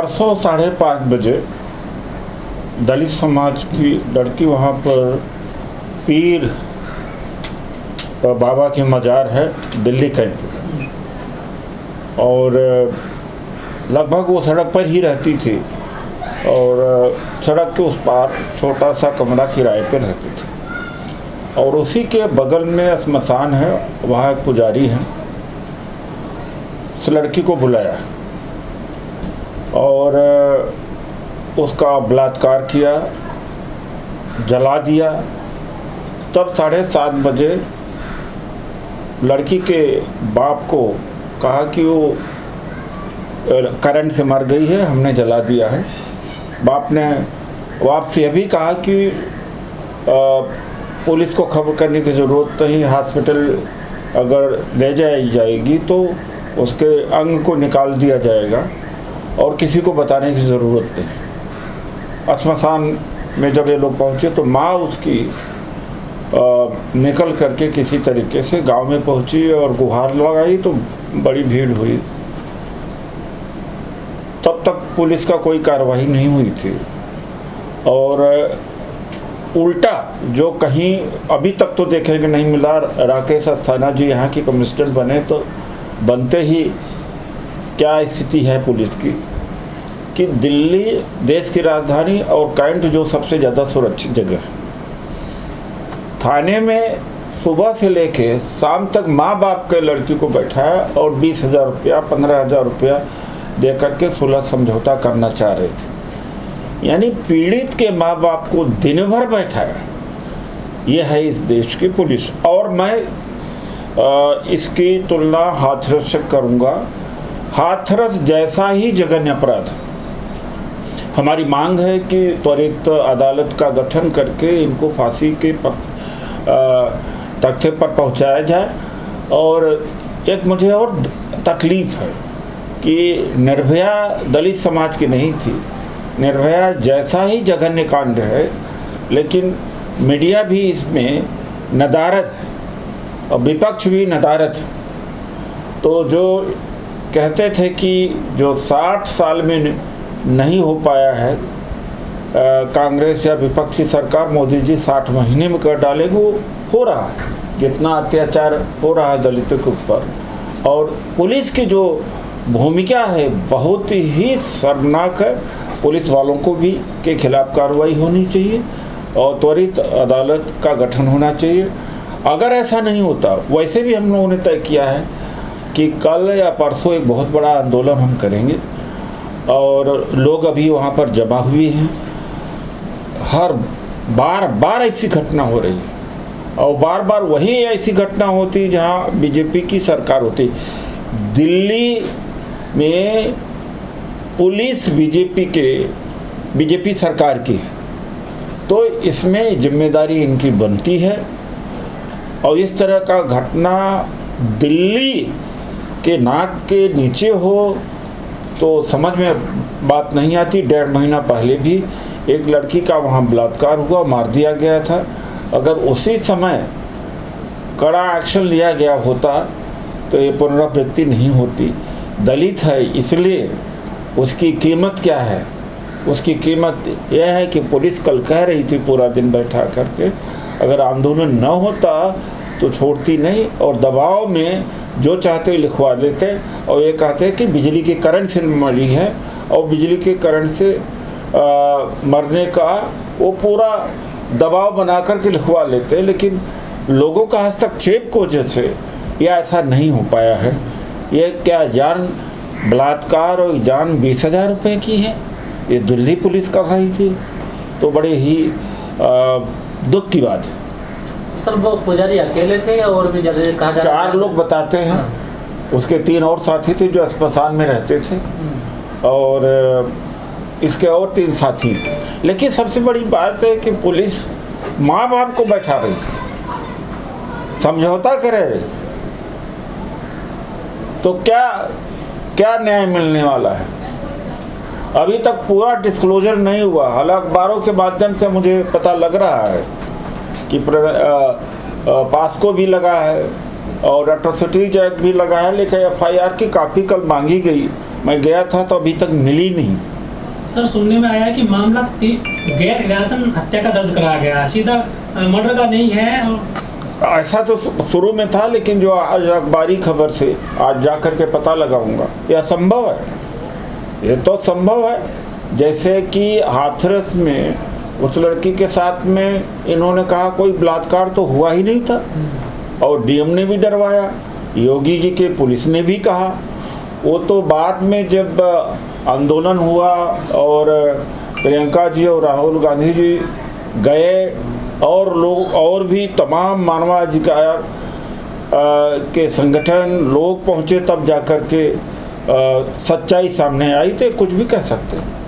परसों 5:30 बजे दलित समाज की लड़की वहाँ पर पीर बाबा की मज़ार है दिल्ली कैंप, और लगभग वो सड़क पर ही रहती थी और सड़क के उस पार छोटा सा कमरा किराए पे रहती थी, और उसी के बगल में श्मशान है, वहाँ एक पुजारी हैं। उस लड़की को बुलाया और उसका बलात्कार किया, जला दिया। तब 7:30 बजे लड़की के बाप को कहा कि वो करंट से मर गई है, हमने जला दिया है। बाप ने वापसी अभी कहा कि पुलिस को खबर करने की ज़रूरत नहीं, हॉस्पिटल अगर ले जाई जाएगी तो उसके अंग को निकाल दिया जाएगा और किसी को बताने की ज़रूरत नहीं। श्मशान में जब ये लोग पहुँचे तो माँ उसकी निकल करके किसी तरीके से गांव में पहुंची और गुहार लगाई तो बड़ी भीड़ हुई। तब तक पुलिस का कोई कार्रवाई नहीं हुई थी, और उल्टा जो कहीं अभी तक तो देखने को नहीं मिला, राकेश अस्थाना जी यहाँ की कमिश्नर बने तो बनते ही क्या स्थिति है पुलिस की कि दिल्ली देश की राजधानी और कैंट जो सबसे ज़्यादा सुरक्षित जगह है, थाने में सुबह से लेके शाम तक माँ बाप के लड़की को बैठाया और 20,000 रुपया 15,000 रुपया दे करके सुलह समझौता करना चाह रहे थे। यानी पीड़ित के माँ बाप को दिन भर बैठाया। ये है इस देश की पुलिस। और मैं इसकी तुलना हाथरस से करूँगा। हाथरस जैसा ही जघन्य अपराध। हमारी मांग है कि त्वरित अदालत का गठन करके इनको फांसी के तख्ते पर पहुंचाया जाए। और एक मुझे और तकलीफ़ है कि निर्भया दलित समाज की नहीं थी, निर्भया जैसा ही जघन्य कांड है, लेकिन मीडिया भी इसमें नदारद है और विपक्ष भी नदारद है। तो जो कहते थे कि जो 60 साल में नहीं हो पाया है कांग्रेस या विपक्ष की सरकार, मोदी जी 60 महीने में कर डालेंगे, वो हो रहा है। जितना अत्याचार हो रहा है दलितों के ऊपर, और पुलिस की जो भूमिका है बहुत ही शर्मनाक है। पुलिस वालों को भी के खिलाफ कार्रवाई होनी चाहिए और त्वरित अदालत का गठन होना चाहिए। अगर ऐसा नहीं होता, वैसे भी हम लोगों ने तय किया है कि कल या परसों एक बहुत बड़ा आंदोलन हम करेंगे, और लोग अभी वहाँ पर जमा हुए हैं। हर बार ऐसी घटना हो रही है, और बार बार वही ऐसी घटना होती है जहाँ बीजेपी की सरकार होती। दिल्ली में पुलिस बीजेपी सरकार की है, तो इसमें जिम्मेदारी इनकी बनती है। और इस तरह का घटना दिल्ली के नाक के नीचे हो तो समझ में बात नहीं आती। 1.5 महीना पहले भी एक लड़की का वहाँ बलात्कार हुआ, मार दिया गया था। अगर उसी समय कड़ा एक्शन लिया गया होता तो ये पुनरावृत्ति नहीं होती। दलित है इसलिए उसकी कीमत क्या है? उसकी कीमत यह है कि पुलिस कल कह रही थी पूरा दिन बैठा करके, अगर आंदोलन न होता तो छोड़ती नहीं, और दबाव में जो चाहते लिखवा लेते, और ये कहते कि बिजली के करंट से मरी है, और बिजली के करंट से मरने का वो पूरा दबाव बना करके लिखवा लेते। लेकिन लोगों का हस्तक्षेप की वजह से यह ऐसा नहीं हो पाया है। ये क्या जान बलात्कार और जान 20,000 रुपये की है, ये दिल्ली पुलिस कर रही थी, तो बड़े ही दुख की बात है। सर वो पुजारी अकेले थे या और भी ज़्यादा कहा जा रहा है? 4 लोग बताते हैं। उसके 3 और साथी थे जो श्मशान में रहते थे, और इसके और 3 साथी। लेकिन सबसे बड़ी बात है कि पुलिस माँ बाप को बैठा रही, समझौता करे रही, तो क्या न्याय मिलने वाला है? अभी तक पूरा डिस्क्लोजर नहीं हुआ। हालांकि अखबारों के माध्यम से मुझे पता लग रहा है कि पास्को भी लगा है और एट्रोसिटी एक्ट भी लगा है, लेकिन FIR की कापी कल मांगी गई। मैं गया था तो अभी तक मिली नहीं। सर सुनने में आया है कि मामला गैर इरादतन हत्या का दर्ज कराया गया, सीधा मर्डर का नहीं है। और ऐसा तो शुरू में था, लेकिन जो आज अखबारी खबर से आज जा कर के पता लगाऊंगा, यह संभव है, ये तो संभव है। जैसे कि हाथरस में उस लड़की के साथ में इन्होंने कहा कोई बलात्कार तो हुआ ही नहीं था, और डीएम ने भी डरवाया, योगी जी के पुलिस ने भी कहा। वो तो बाद में जब आंदोलन हुआ और प्रियंका जी और राहुल गांधी जी गए और लोग और भी तमाम मानवाधिकार के संगठन लोग पहुंचे, तब जाकर के सच्चाई सामने आई। तो कुछ भी कह सकते हैं।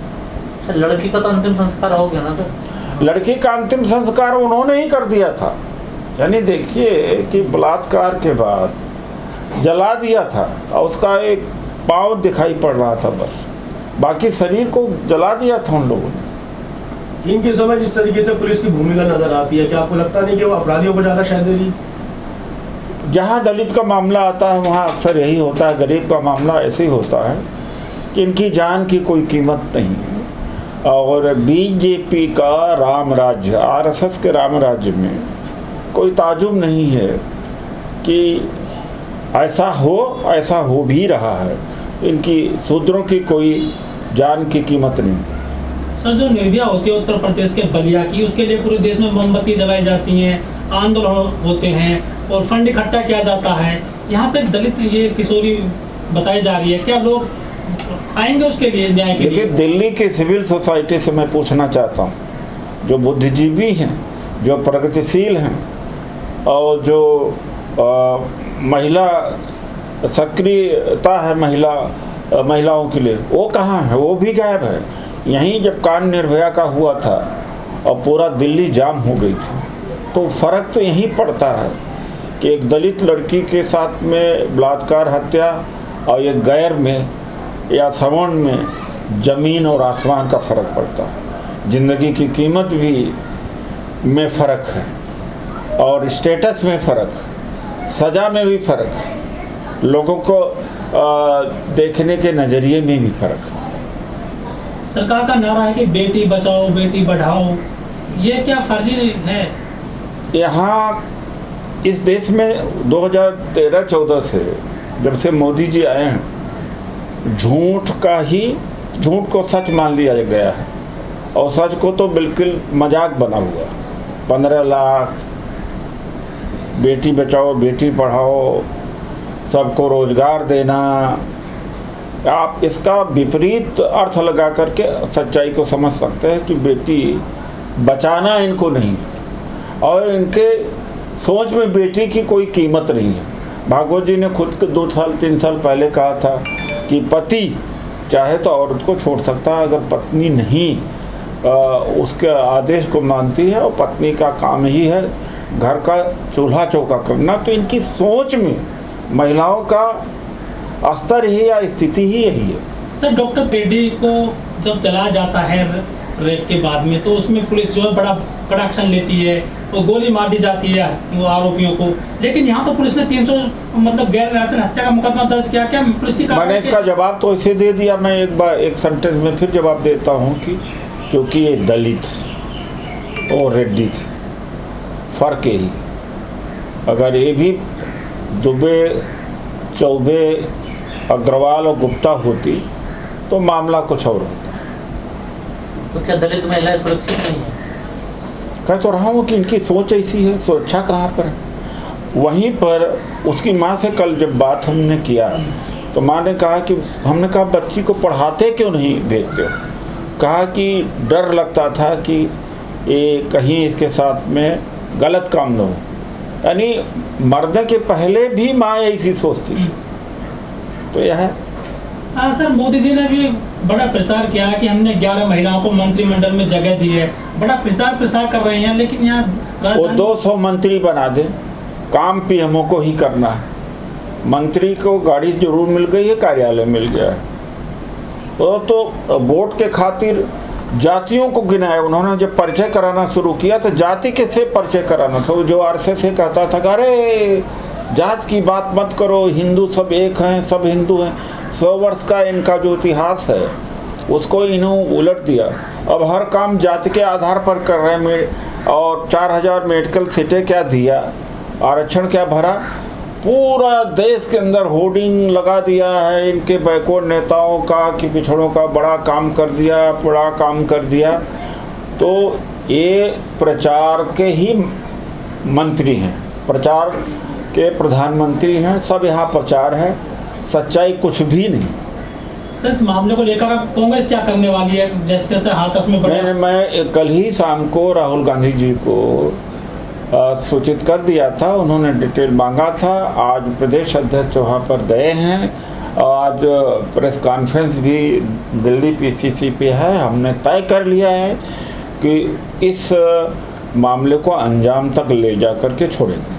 सर लड़की का तो अंतिम संस्कार हो गया ना सर? लड़की का अंतिम संस्कार उन्होंने ही कर दिया था। यानी देखिए कि बलात्कार के बाद जला दिया था और उसका एक पाँव दिखाई पड़ रहा था, बस बाकी शरीर को जला दिया था उन लोगों ने। इन केसों में जिस तरीके से पुलिस की भूमिका नजर आती है, क्या आपको लगता नहीं कि वो अपराधियों को ज़्यादा शह दे रही? जहाँ दलित का मामला आता है वहाँ अक्सर यही होता है, गरीब का मामला ऐसे ही होता है कि इनकी जान की कोई कीमत नहीं है। और बीजेपी का राम राज्य, आरएसएस के राम राज्य में कोई ताजुब नहीं है कि ऐसा हो भी रहा है। इनकी शूद्रों की कोई जान की कीमत नहीं। सर जो निर्भया होती है उत्तर प्रदेश के बलिया की, उसके लिए पूरे देश में मोमबत्ती जलाई जाती हैं, आंदोलन होते हैं और फंड इकट्ठा किया जाता है। यहाँ पे दलित ये किशोरी बताई जा रही है, क्या लोग आएंगे उसके लिए, न्याय के लिए? दिल्ली की सिविल सोसाइटी से मैं पूछना चाहता हूँ, जो बुद्धिजीवी हैं, जो प्रगतिशील हैं और जो महिला सक्रियता है महिलाओं के लिए, वो कहाँ है? वो भी गायब है। यहीं जब कांड निर्भया का हुआ था और पूरा दिल्ली जाम हो गई थी, तो फ़र्क तो यहीं पड़ता है कि एक दलित लड़की के साथ में बलात्कार हत्या और एक गैर में या सवर्ण में ज़मीन और आसमान का फ़र्क पड़ता है। ज़िंदगी की कीमत भी में फ़र्क है और स्टेटस में फ़र्क, सज़ा में भी फ़र्क, लोगों को देखने के नज़रिए में भी फ़र्क। सरकार का नारा है कि बेटी बचाओ बेटी बढ़ाओ, ये क्या फर्जी है? यहाँ इस देश में 2013-14 से जब से मोदी जी आए हैं, झूठ को सच मान लिया गया है और सच को तो बिल्कुल मजाक बना हुआ। 15 लाख, बेटी बचाओ बेटी पढ़ाओ, सबको रोजगार देना, आप इसका विपरीत अर्थ लगा करके सच्चाई को समझ सकते हैं कि बेटी बचाना इनको नहीं है और इनके सोच में बेटी की कोई कीमत नहीं है। भागवत जी ने खुद 2-3 साल पहले कहा था कि पति चाहे तो औरत को छोड़ सकता है, अगर पत्नी नहीं उसके आदेश को मानती है और पत्नी का काम ही है घर का चूल्हा चौका करना। तो इनकी सोच में महिलाओं का स्तर ही या स्थिति ही यही है। सर डॉक्टर पेडी को जब चलाया जाता है रेप के बाद में, तो उसमें पुलिस जो है बड़ा कड़ा एक्शन लेती है और गोली मार दी जाती है वो आरोपियों को, लेकिन यहाँ तो पुलिस ने 300 मतलब गैर इरादतन हत्या का मुकदमा दर्ज किया। क्या पुलिस की मैंने इसका जवाब तो इसे दे दिया, मैं एक बार एक सेंटेंस में फिर जवाब देता हूँ कि क्योंकि ये दलित और रेड्डी थे, फ़र्क यही। अगर ये भी दुबे चौबे अग्रवाल और गुप्ता होती तो मामला कुछ और होता। तो क्या दलित महिलाएं सुरक्षित नहीं है? कह तो रहा हूँ कि इनकी सोच ऐसी है, सुरक्षा कहाँ पर है? वहीं पर उसकी माँ से कल जब बात हमने किया तो माँ ने कहा कि हमने कहा बच्ची को पढ़ाते क्यों नहीं भेजते हो? कहा कि डर लगता था कि ये कहीं इसके साथ में गलत काम न हो। यानी मरने के पहले भी माँ ऐसी सोचती थी। तो यह है। हाँ सर, मोदी जी ने भी बड़ा प्रचार किया है कि हमने 11 महिलाओं को मंत्रिमंडल में जगह दी है, बड़ा प्रचार प्रसार कर रहे हैं, लेकिन यहाँ वो 200 मंत्री बना दे, काम पीएमओ को ही करना है। मंत्री को गाड़ी जरूर मिल गई है, कार्यालय मिल गया है। तो वोट के खातिर जातियों को गिनाया। उन्होंने जब परिचय कराना शुरू किया तो जाति के से परिचय कराना था। वो जो आरएसएस से कहता था कि अरे जात की बात मत करो, हिंदू सब एक हैं, सब हिंदू हैं। 100 वर्ष का इनका जो इतिहास है उसको इन्होंने उलट दिया। अब हर काम जाति के आधार पर कर रहे हैं। और 4000 मेडिकल सीटें क्या दिया, आरक्षण क्या भरा, पूरा देश के अंदर होर्डिंग लगा दिया है इनके बैकवर्ड नेताओं का कि पिछड़ों का बड़ा काम कर दिया, बड़ा काम कर दिया। तो ये प्रचार के ही मंत्री हैं, प्रचार के प्रधानमंत्री हैं, सब यहाँ प्रचार है, सच्चाई कुछ भी नहीं। सर, इस मामले को लेकर अब कांग्रेस क्या करने वाली है? जैसे हाथरस में बड़ा मैं कल ही शाम को राहुल गांधी जी को सूचित कर दिया था, उन्होंने डिटेल मांगा था। आज प्रदेश अध्यक्ष वहाँ पर गए हैं, आज प्रेस कॉन्फ्रेंस भी दिल्ली पीसीसी पे है। हमने तय कर लिया है कि इस मामले को अंजाम तक ले जा कर के छोड़ेंगे।